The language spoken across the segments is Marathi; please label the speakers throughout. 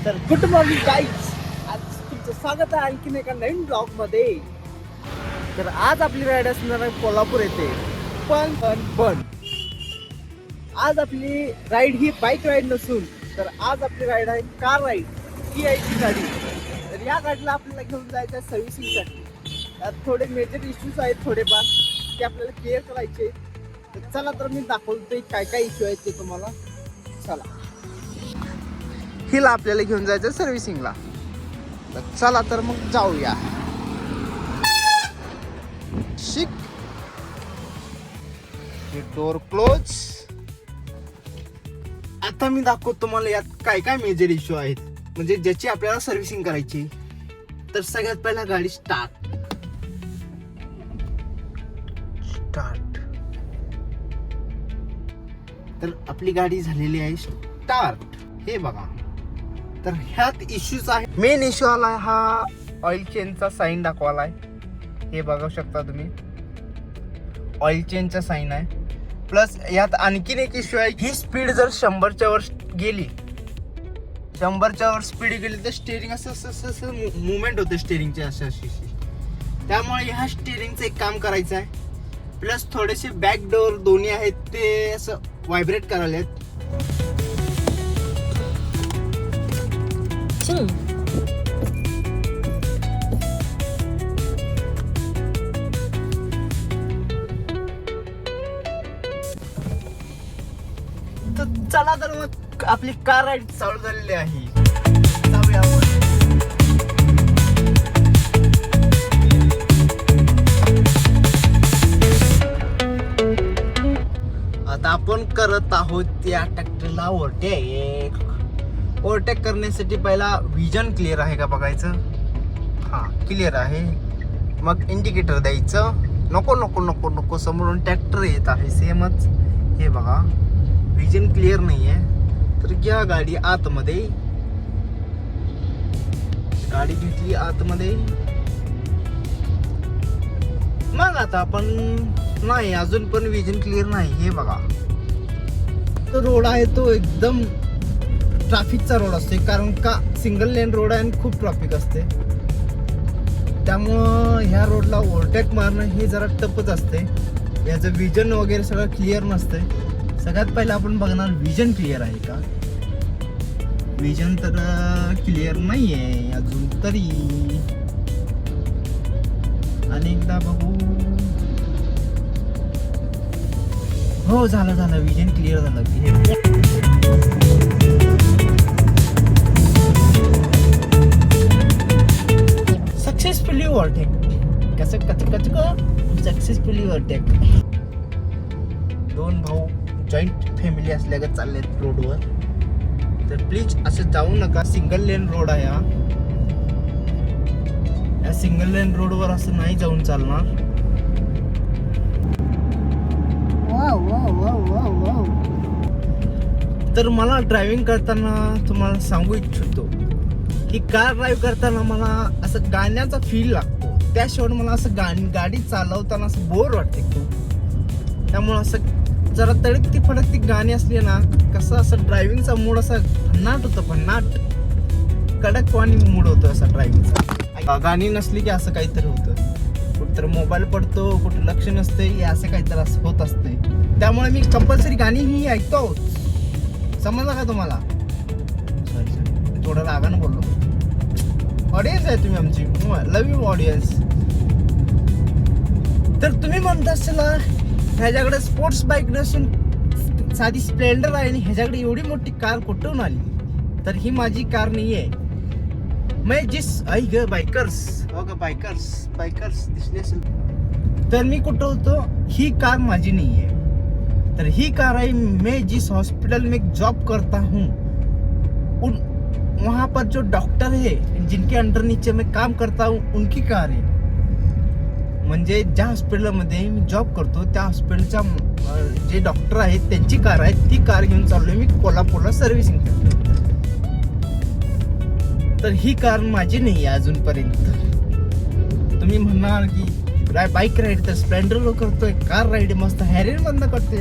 Speaker 1: तर गुड मॉर्निंग गाईज, आज तुमचं स्वागत आहे आणखीन एका नवीन ब्लॉग मध्ये. तर आज आपली राईड असणार आहे कोल्हापूर येथे. पण आज आपली राईड ही बाईक राईड नसून तर आज आपली राईड आहे कार राईड. ही आहे ती गाडी. तर या गाडीला आपल्याला घेऊन जायचं आहे सर्व्हिसिंगसाठी. यात थोडे मेजर इश्यूज आहेत थोडेफार, ते आपल्याला क्लिअर करायचे. तर चला तर मी दाखवतोय काय काय इश्यू आहेत ते तुम्हाला. चला, हिला आपल्याला घेऊन जायचं सर्व्हिसिंगला. तर चला तर मग जाऊया. शिक डोर क्लोज. आता मी दाखवतो तुम्हाला यात काय काय मेजर इश्यू आहेत, म्हणजे ज्याची आपल्याला सर्व्हिसिंग करायची. तर सगळ्यात पहिला गाडी स्टार्ट. तर आपली गाडी झालेली आहे स्टार्ट. हे बघा, तर ह्यात इश्यूज आहे. मेन इश्यू आलाय हा ऑइल चेनचा साईन दाखवालाय. हे बघू शकता तुम्ही, ऑइल चेनचा साईन आहे. प्लस यात आणखीन एक इश्यू आहे, ही स्पीड जर 100च्या वर गेली, 100च्या वर स्पीड गेली तर स्टेअरिंग असं मुवमेंट होते स्टेअरिंगचे अशी. त्यामुळे ह्या स्टेअरिंगचं एक काम करायचं आहे. प्लस थोडेसे बॅक डोअर दोन्ही आहेत ते असं व्हायब्रेट करायला आहेत. तर चला तर मग आपली कार राईड चालू झालेली आहे. जाऊया आपण. आता आपण करत आहोत त्या ट्रॅक्टरला ओव्हरटेक करण्यासाठी पहिला विजन क्लिअर आहे का बघायचं. हा, क्लिअर आहे. मग इंडिकेटर द्यायचं. नको नको नको नको, समोरून ट्रॅक्टर येत आहे सेमच. हे बघा, विजन क्लिअर नाही आहे. तर घ्या गाडी आतमध्ये. गाडी घेतली आतमध्ये. मग आता आपण नाही, अजून पण विजन क्लिअर नाही. हे बघा, तो रोड आहे तो एकदम ट्रॅफिकचा रोड असते, कारण का सिंगल लेन रोड आहे आणि खूप ट्रॅफिक असते. त्यामुळं ह्या रोडला ओव्हरटेक मारणं हे जरा टफच असते. याचं विजन वगैरे सगळं क्लिअर नसते. सगळ्यात पहिला आपण बघणार विजन क्लिअर आहे का. विजन तर क्लिअर नाही आहे अजून तरी. आणि एकदा बघू. हो, झालं विजन क्लिअर झालं. Successfully overtake. कसं सक्सेसफुली ओव्हरटेक. दोन भाऊ जॉईंट फॅमिली असल्यागत चाललेत रोडवर. तर प्लीज असं जाऊ नका. सिंगल लेन रोड आहे हा. या सिंगल लेन रोडवर असं नाही जाऊन चालणार. तर मला ड्रायव्हिंग करताना तुम्हाला सांगू इच्छितो की कार ड्राईव्ह करताना मला असं गाण्याचा फील लागतो. त्याशिवाय मला असं गाडी चालवताना असं बोर वाटते खूप. त्यामुळं असं जरा तडकती फडकती गाणी असली ना, कसं असं ड्रायव्हिंगचा मूड असा भन्नाट होतं. भन्नाट कडकवाणी मूड होतो असा ड्रायव्हिंगचा. गाणी नसली की असं काहीतरी होतं. कुठं मोबाईल पडतो, कुठं लक्ष नसते, असं काहीतरी असं होत असते. त्यामुळे मी कंपल्सरी गाणी ही ऐकतो. समजलं का तुम्हाला. सॉरी थोडं रागानं बोललो. ऑडियन्स आहे तुम्ही आमची. Love you audience. तर तुम्ही म्हणता असेल ह्याच्याकडे स्पोर्ट्स बाईक नसून साधी स्प्लेंडर आहे आणि ह्याच्याकडे एवढी मोठी कार कुठून आली. तर ही माझी कार नाही आहे. मैं जिस आई ग बायकर्स, हो ग बायकर्स दिसले असेल. तर मी कुठं होतो, ही कार माझी नाही आहे. तर ही कार है, मैं जिस हॉस्पिटल में जॉब करता हूँ वहाँ पर जो डॉक्टर है जिनके अंडर नीचे मैं काम करता हूँ उनकी कार है. म्हणजे ज्या हॉस्पिटलमध्ये मी जॉब करतो त्या हॉस्पिटलच्या जे डॉक्टर आहेत त्यांची कार आहे. ती कार घेऊन चाललोय मी कोल्हापूरला सर्व्हिसिंग करतो. तर ही कार माझी नाही आहे अजूनपर्यंत. तुम्ही म्हणणार की बाइक राइड तर स्प्लेंडर करतोय, कार राइड मस्त हॅरियर मधनं करते.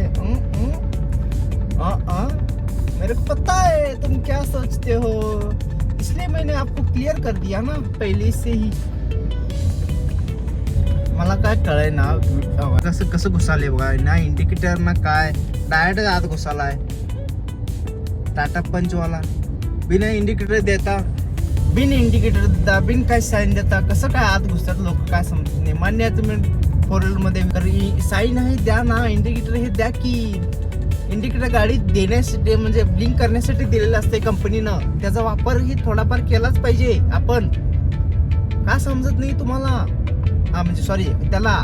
Speaker 1: मेरे को पता है तुम क्या सोचते हो. मैंने आपको क्लियर कर दिया ना पहले से ही. मला काय कळय ना कसं कसं घुसाले बघा ना इंडिकेटर ना काय डायरेक्ट आत घुसालाय टाटा पंचवाला बिना इंडिकेटर देता बिन इंडिकेटर देता बिन काय साईन देता कसं काय आत घुसतात लोक काय समजत नाही. मान्य आहे तुम्ही 4 मध्ये साईन आहे द्या ना इंडिकेटर हे द्या की इंडिकेटर गाडी देण्यासाठी म्हणजे ब्लिंक करण्यासाठी दिलेलं असते कंपनीनं त्याचा वापर ही थोडाफार केलाच पाहिजे. आपण का समजत नाही तुम्हाला हा म्हणजे सॉरी त्याला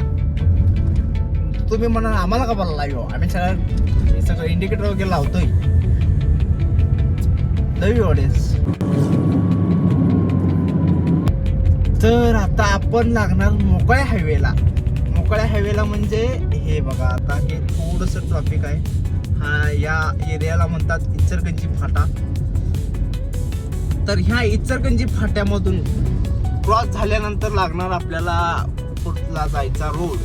Speaker 1: तुम्ही म्हणा आम्हाला का बोलायला लागलो आम्ही सगळं इंडिकेटर वगैरे लावतोय लई ऑडियन्स. तर आता आपण लागणार मोकळ्या हायवेला म्हणजे हे बघा आता हे थोडस ट्रॉफिक आहे. हा या एरियाला म्हणतात इचलकरंजी फाटा. तर ह्या इचलकरंजी फाट्यामधून क्रॉस झाल्यानंतर लागणार आपल्याला पुढला जायचा रोड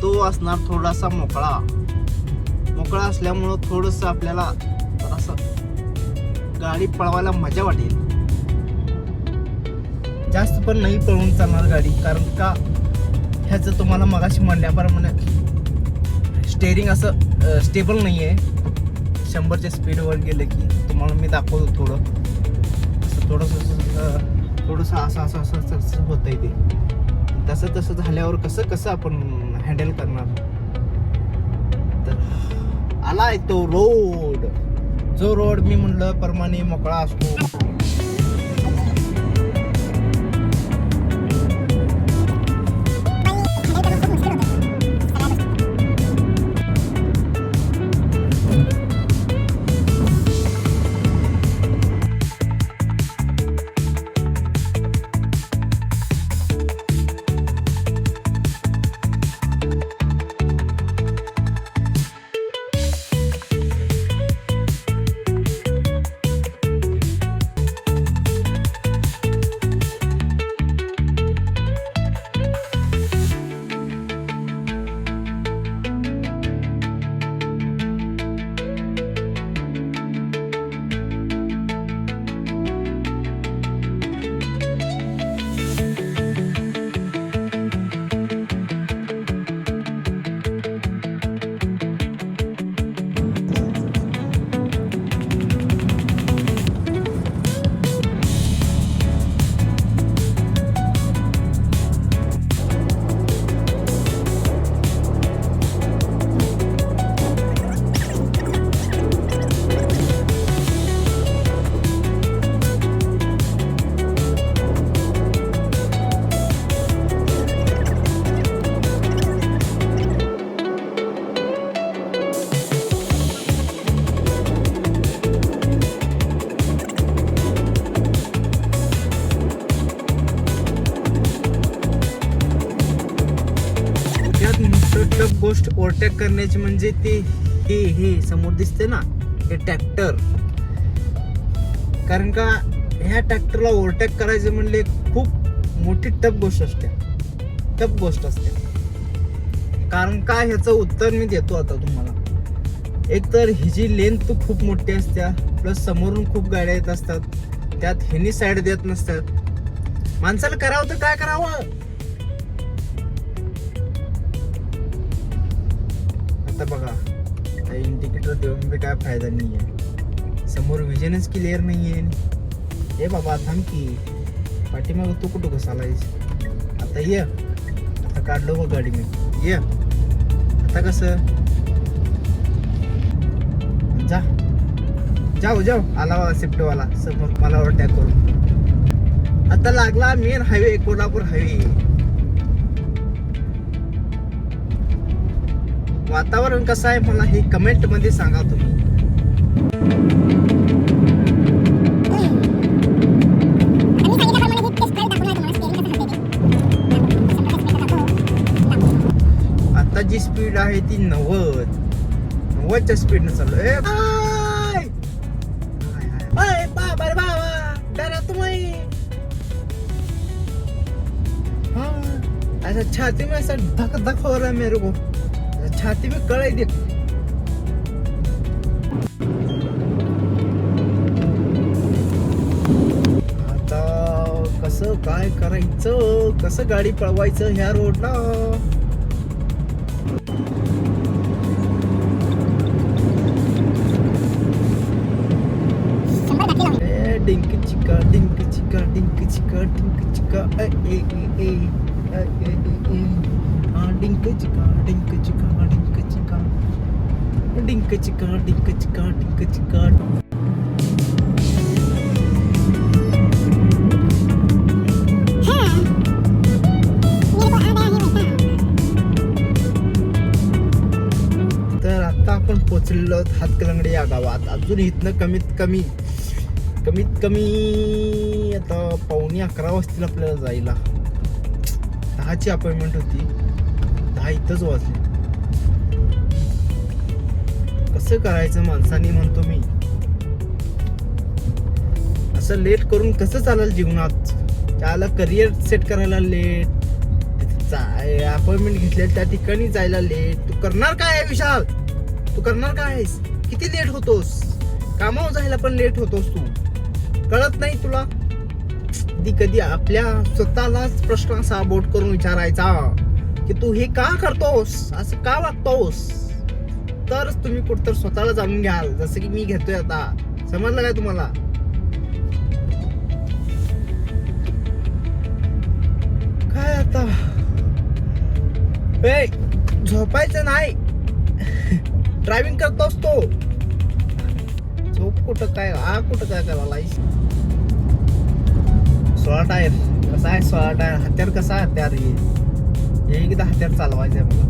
Speaker 1: तो असणार थोडासा मोकळा असल्यामुळं थोडस आपल्याला जरासं गाडी पळवायला मजा वाटेल. जास्त पण नाही पळवून चालणार गाडी कारण का ह्याचं तुम्हाला मगाशी म्हणल्याप्रमाणे स्टेअरिंग असं स्टेबल नाही आहे. 100च्या स्पीडवर गेलं की तुम्हाला मी दाखवतो थोडंसं असं होत आहे ते तसं झाल्यावर कसं आपण हँडल करणार. तर आलाय तो रोड जो रोड मी म्हणलं प्रमाणे मोकळा असतो. गोष्ट ओव्हरटेक करण्याची म्हणजे ते हे समोर दिसते ना हे ट्रॅक्टर. कारण का ह्या ट्रॅक्टरला ओव्हरटेक करायचं म्हणले खूप मोठी टफ गोष्ट असते. कारण का ह्याचं उत्तर मी देतो आता तुम्हाला. एक तर हिची लेंथ खूप मोठी असते प्लस समोरून खूप गाड्या येत असतात त्यात ह्यानी साईड देत नसतात. माणसाला करावं तर काय करावं. आता बघा इंडिकेटर देऊन बी काय फायदा नाही आहे. समोर विजनच क्लिअर नाही आहे. हे बाबा थांब की पाठीमाग तू कुठं घुसालायस. आता ये आता काढलो बघ गाडी मी ये. आता कसं जाऊ आला बाबा स्विफ्टवाला समोर मला ओव्हरटेक करून. आता लागला मेन हायवे कोल्हापूर हायवे. वातावरण कसं आहे मला हे कमेंट मध्ये सांगा तुम्ही. आता जी स्पीड आहे ती 90च्या स्पीडने चालू आहे. बाबा डरा तुम्ही. ऐसा छाती में ऐसा धक धक हो रहा है मेरे को. छाती में कड़ाई देख. आता काय करायचं, कसं गाडी पळवायचं ह्या रोडला. डिंक चिका डिंक चिका डिंक चिका डिंक चिका ए ए ए ए ए ए हा डिंक चिका डिंक चिका डिंक चिका डिंक चिका डिंक चिका डिंक चिका. तर आता आपण पोचलेलो आहोत हातकलंगडे या गावात. अजून इथनं कमीत कमी आता 11:45 वाजतील आपल्याला जायला. 10ची अपॉइंटमेंट होती, 10 इथंच वाजले. कसं करायचं माणसाने म्हणतो मी. असं लेट करून कसं चालेल जीवनात. त्याला करिअर सेट करायला लेट, अपॉइंटमेंट घेतलेली त्या ठिकाणी जायला लेट. तू करणार काय आहे विशाल, तू करणार काय आहेस. किती लेट होतोस, कामावर जायला पण लेट होतोस तू. कळत नाही तुला. कधी आपल्या स्वतःलाच प्रश्न असा बोट करून विचारायचा की तू हे का करतोस, असं का वागतोस. तरच तुम्ही कुठतर स्वतःला जाणून घ्याल, जसं की मी घेतोय आता. समजलं काय तुम्हाला. काय आता झोपायचं नाही, ड्रायव्हिंग करतोस तो. झोप कुठं काय, कुठं काय करायला. 16 टायर कसा आहे, 16 टायर हत्यार कसा आहे. हत्यार हे एकदा हत्यार चालवायचं आहे मला.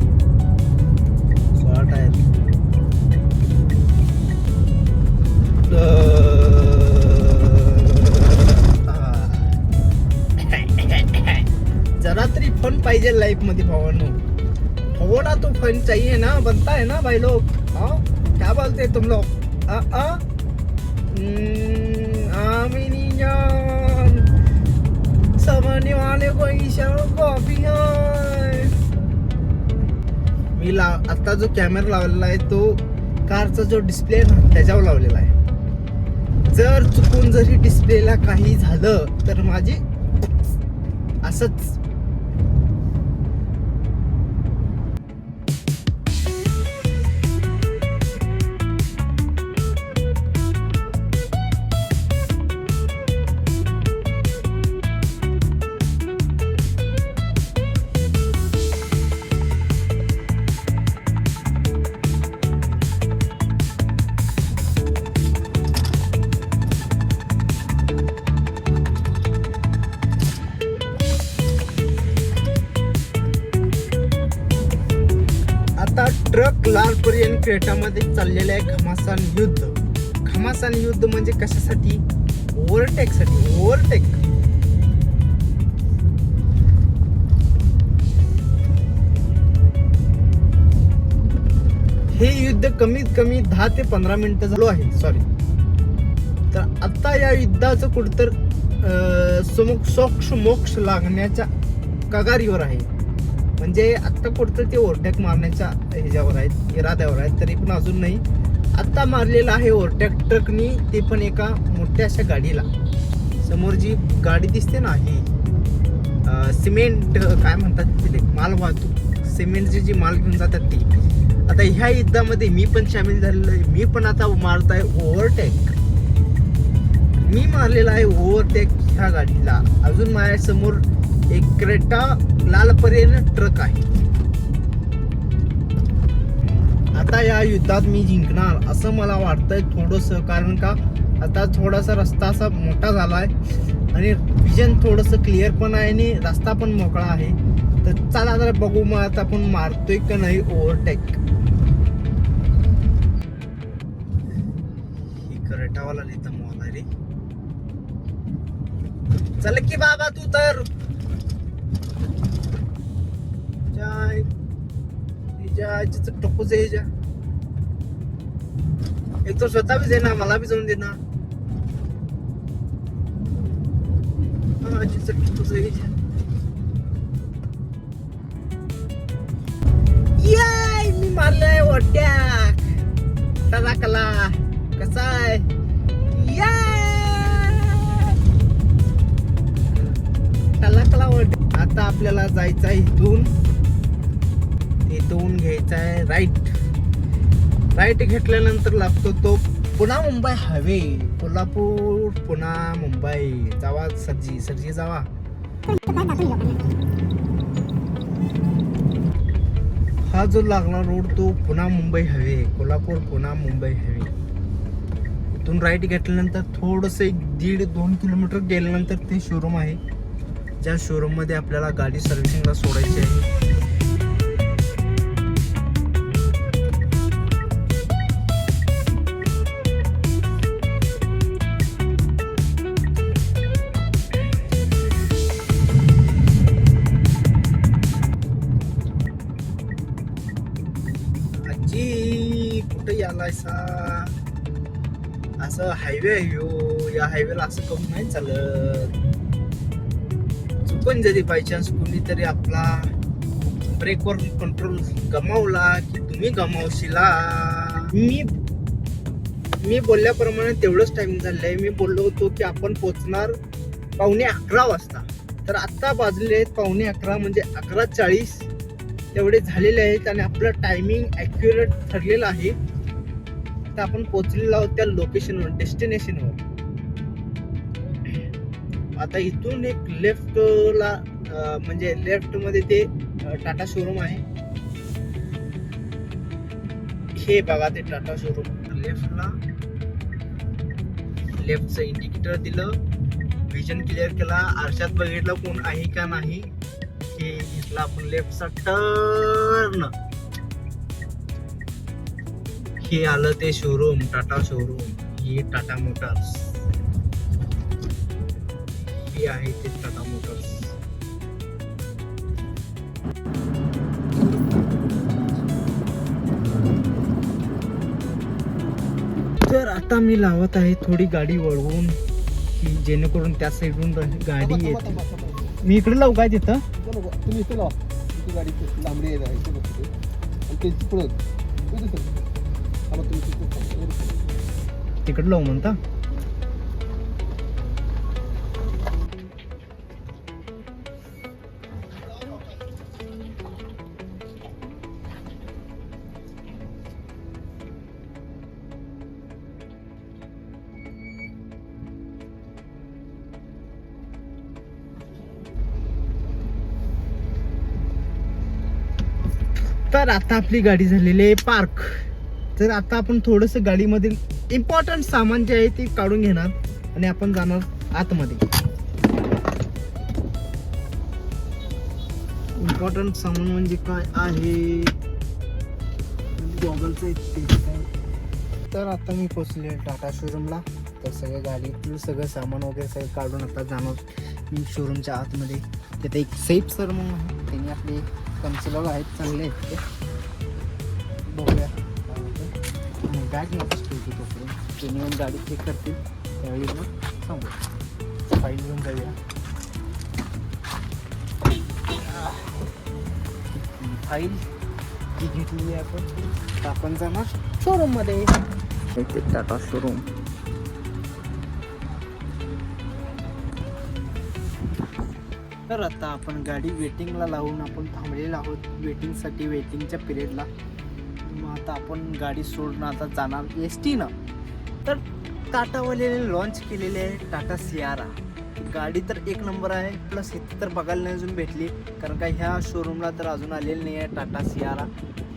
Speaker 1: 16 टायर जरा तरी फन पाहिजे लाईफ मध्ये भावांनो. थोड़ा तो फन चाहिए ना, बनता है ना भाई लोग. हाँ क्या बोलते हैं तुम लोग. आमिनी जान समझने वाले को इशारा कॉफी है. मी आता जो कॅमेरा लावलेला आहे तो कारचा जो डिस्प्ले आहे ना त्याच्यावर लावलेला आहे. जर चुकून जरी डिस्प्लेला काही झालं तर माझी असंच. आता ट्रक लालपर्यंत क्रेटामध्ये चाललेलं आहे घमासान युद्ध. घमासान युद्ध म्हणजे कशासाठी, ओव्हरटेक साठी. ओव्हरटेक हे युद्ध कमीत कमी 10 ते 15 मिनिटं झालो आहे. सॉरी. तर आता या युद्धाचं कुठतर मोक्ष लागण्याच्या कगारीवर आहे. म्हणजे आता कुठतर ते ओव्हरटेक मारण्याच्या ह्याच्यावर आहेत, इराद्यावर आहेत. तरी पण अजून नाही. आता मारलेला आहे ओव्हरटेक ट्रकनी, ते पण एका मोठ्या अशा गाडीला. समोर जी गाडी दिसते ना ही सिमेंट काय म्हणतात तिथे, माल वाहतूक, सिमेंटची जी माल घेऊन जातात ती. आता ह्या युद्धामध्ये मी पण सामील झालेलो आहे. मी पण आता मारत आहे ओव्हरटेक. मी मारलेला आहे ओव्हरटेक ह्या गाडीला. अजून माझ्या समोर एक क्रेटा लालपर्यंत ट्रक आहे. आता या युद्धात मी जिंकणार असं मला वाटतंय थोडस. कारण का आता थोडासा रस्ता असा मोठा झालाय आणि विजन थोडस क्लिअर पण आहे आणि रस्ता पण मोकळा आहे. तर चला जरा बघू मग आता आपण मारतोय का नाही ओव्हरटेक. ही क्रेटावाला लिहिता मोला रे. चल की बाबा तू तर टोकूच यायच्या. एक तर स्वतः बी देणार, मला बी जाऊन देणार. मी मारलंय ओट्याक. कला कसा आहे. आपल्याला जायचं आहे इथून घ्यायचा आहे राईट घेतल्यानंतर लागतो तो पुन्हा मुंबई हायवे. कोल्हापूर पुन्हा मुंबई जावा. सरजी जावा. हा जो लागला रोड तो पुन्हा मुंबई हायवे. कोल्हापूर पुन्हा मुंबई हायवे. इथून राईट घेतल्यानंतर थोडंसं 1.5-2 किलोमीटर गेल्यानंतर ते शोरूम आहे, ज्या शोरूम मध्ये आपल्याला गाडी सर्व्हिसिंगला सोडायची आहे. कुठे यालायसा असं हायवे आहे या हायवेला असं करून नाही चालत. चुकून जरी बाय चान्स कोणीतरी आपला ब्रेकवर कंट्रोल गमावला की तुम्ही गमावशीला. मी बोलल्याप्रमाणे तेवढंच टाइम झालंय. मी बोललो होतो की आपण पोहोचणार 11:15 वाजता, तर आता वाजले 11:15 म्हणजे 11:40 तेवढे झालेले आहेत आणि आपलं टायमिंग ॲक्युरेट ठरलेलं आहे. आता आपण पोहोचलेलो आहोत त्या लोकेशनवर, डेस्टिनेशनवर. आता इथून एक लेफ्टला म्हणजे लेफ्टमध्ये ते टाटा शोरूम आहे. हे बघा ते टाटा शोरूम. लेफ्टचं इंडिकेटर दिलं, विजन क्लिअर केला, आरशात बघितलं कोण आहे का नाही. हे घेतला आपण लेफ्टचा टर्न. हे आलं ते शोरूम, टाटा शोरूम. ही टाटा मोटर्स. हे आहे ते टाटा मोटर्स. तर आता मी लावत आहे थोडी गाडी वळवून की जेणेकरून त्या साईडून गाडी येते. मी इकडे लावू काय तिथं?
Speaker 2: तुम्ही इथे लावा. तुमची गाडी लांबडी आहे आणि त्यांची पुढं
Speaker 1: तिकडे लावू म्हणता. तर आता आपली गाडी झालेली आहे पार्क. तर आता आपण थोडंसं गाडीमधील इम्पॉर्टंट सामान जे आहे ते काढून घेणार आणि आपण जाणार आतमध्ये. इम्पॉर्टंट सामान म्हणजे काय आहे, गॉगलचं काय. तर आता मी पोचले टाटा शोरूमला. तर सगळ्या गाडीतील सगळं सामान वगैरे सगळं काढून आता जाणार मी शोरूमच्या आतमध्ये. तिथे एक सेफ सर म्हणून आहे, त्यांनी आपले कन्सिलर आहेत, चांगले आहेत ते. बघूया बॅग नकोच ठेवतो तोपर्यंत त्यांनी येऊन गाडी चेक करतील, त्यावेळी मग सांगू. फाईल घेऊन जाऊया. फाईल ती घेतली आहे आपण. आपण जाणार शोरूममध्ये. इथे टाटा शोरूम. तर आता आपण गाडी वेटिंगला लावून आपण थांबलेलो आहोत वेटिंगसाठी, वेटिंगच्या पिरियडला. मग आता आपण गाडी सोडणं आता जाणार STनं. तर टाटावाल्याने लॉन्च केलेले आहे टाटा सियारा. गाडी तर एक नंबर आहे, प्लस इथे तर बघायला नाही अजून भेटली, कारण का ह्या शोरूमला तर अजून आलेलं नाही आहे टाटा सियारा.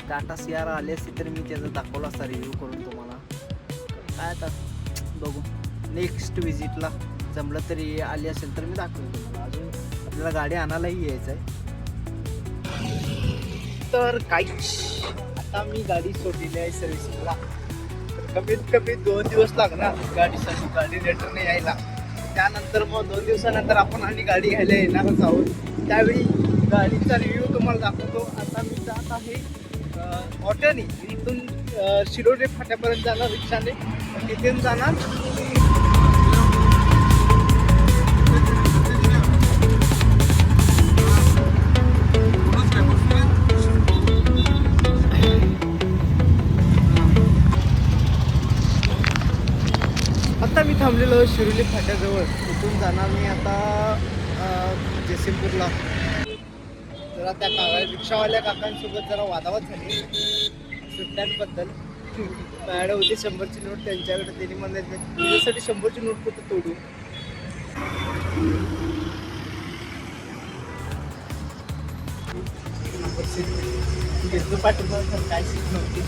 Speaker 1: टाटा सियारा आले असते तर मी त्याचा दाखवला असता रिव्ह्यू करून तुम्हाला. काय आता बघू, नेक्स्ट विजिटला जमलं तरी आली असेल तर मी दाखवेन तुम्हाला. अजून आपल्याला गाडी आणायलाही यायचं आहे. तर काहीच आता मी गाडी सोडलेली आहे सर्व्हिसिंगला. तर कमीत कमी 2 दिवस लागणार गाडी रिटर्न यायला. त्यानंतर मग 2 दिवसानंतर आपण आणि गाडी घ्यायला येणारच आहोत. त्यावेळी गाडीचा रिव्ह्यू तुम्हाला दाखवतो. आता मी जात आहे ऑटोनी. इथून शिरोडे फाट्यापर्यंत जाणार रिक्षाने, तिथून जाणार आता मी थांबलेलो शिरोली फाट्याजवळ. तिथून जाणार मी आता जयसिंगपूरला. जरा त्या रिक्षावाल्या काकांसोबत जरा वादावाद झाली सुट्ट्यांबद्दल. माझ्याकडे होती 100ची नोट, त्यांच्याकडे त्यांनी म्हणाले त्याच्यासाठी 100ची नोट कुठं तोडू. घेतलं पाठिंबा, काय सीट नव्हती.